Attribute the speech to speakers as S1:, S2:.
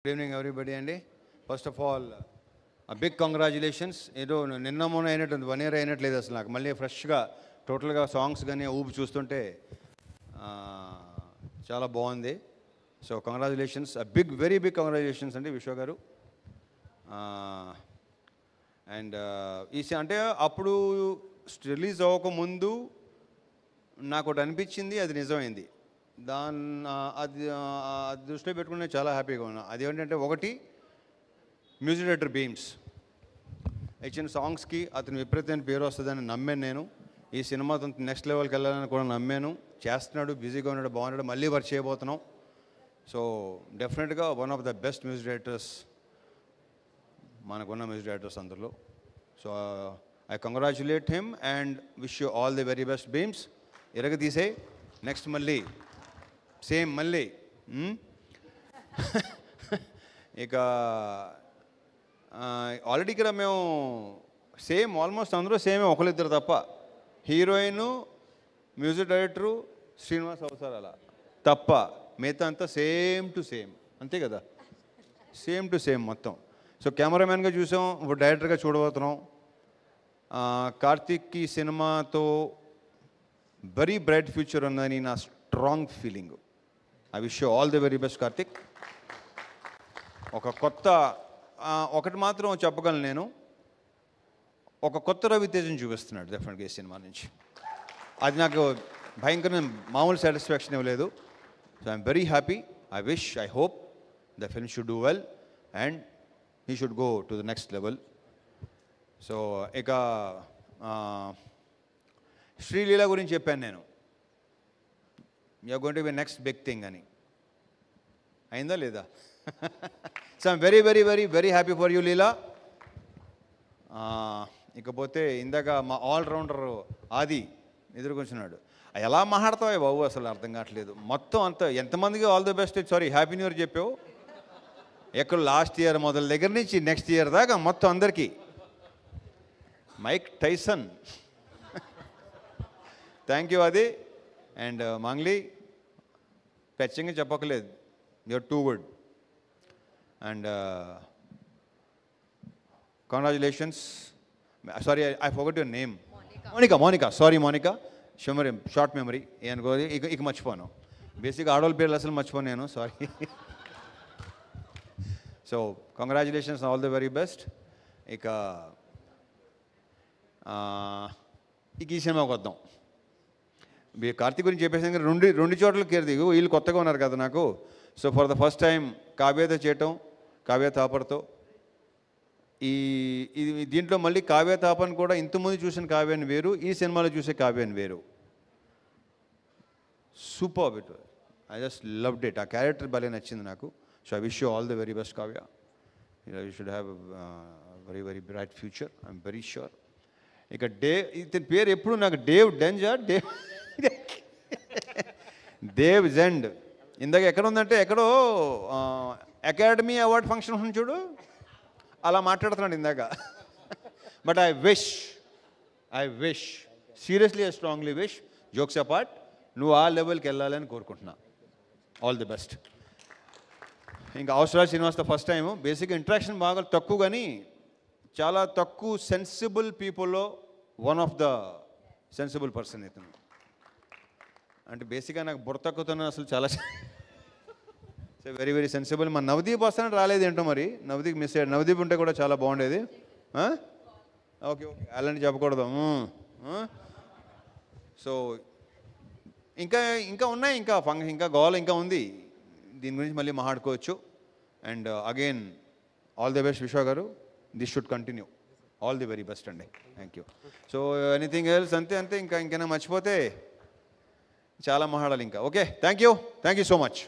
S1: Good evening everybody అండి. First of all big congratulations. ఏదో నిన్న మొన్న అయినట్టుంది, 1 year అయినట్లేదు అసలు నాకు. మళ్ళీ ఫ్రెష్గా టోటల్గా సాంగ్స్ కానీ ఊపి చూస్తుంటే చాలా బాగుంది. So congratulations, very big congratulations అండి విశ్వ గారు. అండ్ అంటే అప్పుడు రిలీజ్ అవ్వకముందు నాకు ఒకటి అనిపించింది, అది నిజమైంది. అది దృష్టిలో పెట్టుకుని నేను చాలా హ్యాపీగా ఉన్నా. అదేంటంటే, ఒకటి మ్యూజిక్ డైరెక్టర్ బీమ్స్ ఇచ్చిన సాంగ్స్కి అతను విపరీతమైన పేరు వస్తుందని నమ్మాను నేను. ఈ సినిమాతో నెక్స్ట్ లెవెల్కి వెళ్ళాలని కూడా నమ్మాను. చేస్తున్నాడు, బిజీగా ఉన్నాడు, బాగున్నాడు, మళ్ళీ వర్క్ చేయబోతున్నాం. సో డెఫినెట్గా one of the best music directors మనకున్న మ్యూజిక్ డైరెక్టర్స్ అందరిలో. So I congratulate him and wish you all the very best Bheems. తీసే నెక్స్ట్ మళ్ళీ సేమ్ మళ్ళీ ఇక ఆల్రెడీ ఇక్కడ మేము సేమ్ ఆల్మోస్ట్ అందరూ సేమే, ఒకరిద్దరు తప్ప. హీరోయిన్, మ్యూజిక్ డైరెక్టరు, శ్రీనివాస్ అవసరాల తప్ప మిగతా అంతా సేమ్ టు సేమ్, అంతే కదా, సేమ్ టు సేమ్ మొత్తం. సో కెమెరామెన్గా చూసాం, ఇప్పుడు డైరెక్టర్గా చూడబోతున్నాం. కార్తీక్కి సినిమాతో వెరీ బ్రైట్ ఫ్యూచర్ ఉందని నా strong feeling. I wish you all the very best Karthik. ఒకటి మాత్రం చెప్పగలను నేను, ఒక కొత్త రవితేజను చూపిస్తున్నాడు డెఫినెట్గా ఈ సినిమా నుంచి. అది నాకు భయంకరమైన మామూలు సాటిస్ఫాక్షన్ ఇవ్వలేదు. So I'm very happy. I hope the film should do well and he should go to the next level. So ఇక శ్రీలీల గురించి చెప్పాను నేను, you're going to be next big thing అని. అయిందా లేదా? So I'm very very very very happy for you Leela. ఇకపోతే ఇందాక మా ఆల్రౌండర్ ఆది ఎదుర్కొంటున్నాడు. ఎలా మాట్లాడతావు బాబు, అసలు అర్థం కావట్లేదు. మొత్తం అంతా ఎంతమందికి all the best, sorry happy new year చెప్పావు. ఎక్కడ లాస్ట్ ఇయర్ మొదల దగ్గర నుంచి నెక్స్ట్ ఇయర్ దాకా మొత్తం అందరికీ. మైక్ టైసన్, థ్యాంక్ యూ అది. అండ్ మంగ్లీ, ఖచ్చితంగా చెప్పక్కలేదు, you're too good. And congratulations. Sorry I forgot your name. Monica. Sorry Monica, short memory అనుకో. ఇక మర్చిపోను. బేసిక్గా ఆడవాళ్ళ పేర్లు అసలు మర్చిపోను నేను, sorry. So congratulations, all the very best. ఇక ఈ సినిమాకి వద్దాం. కార్తీక్ గురించి చెప్పేసి రెండు చోట్ల కేర్ది, వీళ్ళు కొత్తగా ఉన్నారు కదా నాకు. So for the first time కావ్యతో చేయటం, కావ్య తాపర్తో. దీంట్లో మళ్ళీ కావ్య తాపన్ కూడా ఇంతకుముందు చూసిన కావ్యాన్ని వేరు, ఈ సినిమాలో చూసే కావ్యాన్ని వేరు. Super it, I just loved it. ఆ క్యారెక్టర్ భలే నచ్చింది నాకు. So I wish you all the very best Kavya. You should have very very bright future, I'm very sure. ఇక ఇతని పేరు ఎప్పుడు నాకు డేవ్ డెంజా, దేవ్ జెండ్. ఇందాక ఎక్కడ ఉందంటే, ఎక్కడో అకాడమీ అవార్డ్ ఫంక్షన్ ఉంది చూడు, అలా మాట్లాడుతున్నాడు ఇందాక. But I wish seriously, I strongly wish, jokes apart, నువ్వు ఆ లెవెల్కి వెళ్ళాలని కోరుకుంటున్నా. All the best. ఇంకా అవసరాల శ్రీనివాస్తో ఫస్ట్ టైము. బేసిక్గా ఇంట్రాక్షన్ బాగా తక్కువ, కానీ చాలా తక్కువ సెన్సిబుల్ పీపుల్లో one of the sensible person ఇతను. అంటే బేసిక్గా నాకు బుర్ర తక్కువతో అసలు చాలా వెరీ వెరీ సెన్సిబుల్. మన నవదీప్ వస్తానంటే రాలేదు ఏంటో, మరి నవదీప్ మిస్ అయ్యాడు. నవదీప్ ఉంటే కూడా చాలా బాగుండేది. ఓకే అలాంటి చెప్పకూడదు. సో ఇంకా ఉన్నాయి, ఇంకా గోల్ ఇంకా ఉంది. దీని గురించి మళ్ళీ మాట్లాడుకోవచ్చు. And again all the best Vishwa garu. This should continue. All the very best అండి. Thank you. So anything else? అంతే. ఇంకైనా మర్చిపోతే చాలా మాట్లాడాలి ఇంకా. Okay, thank you so much.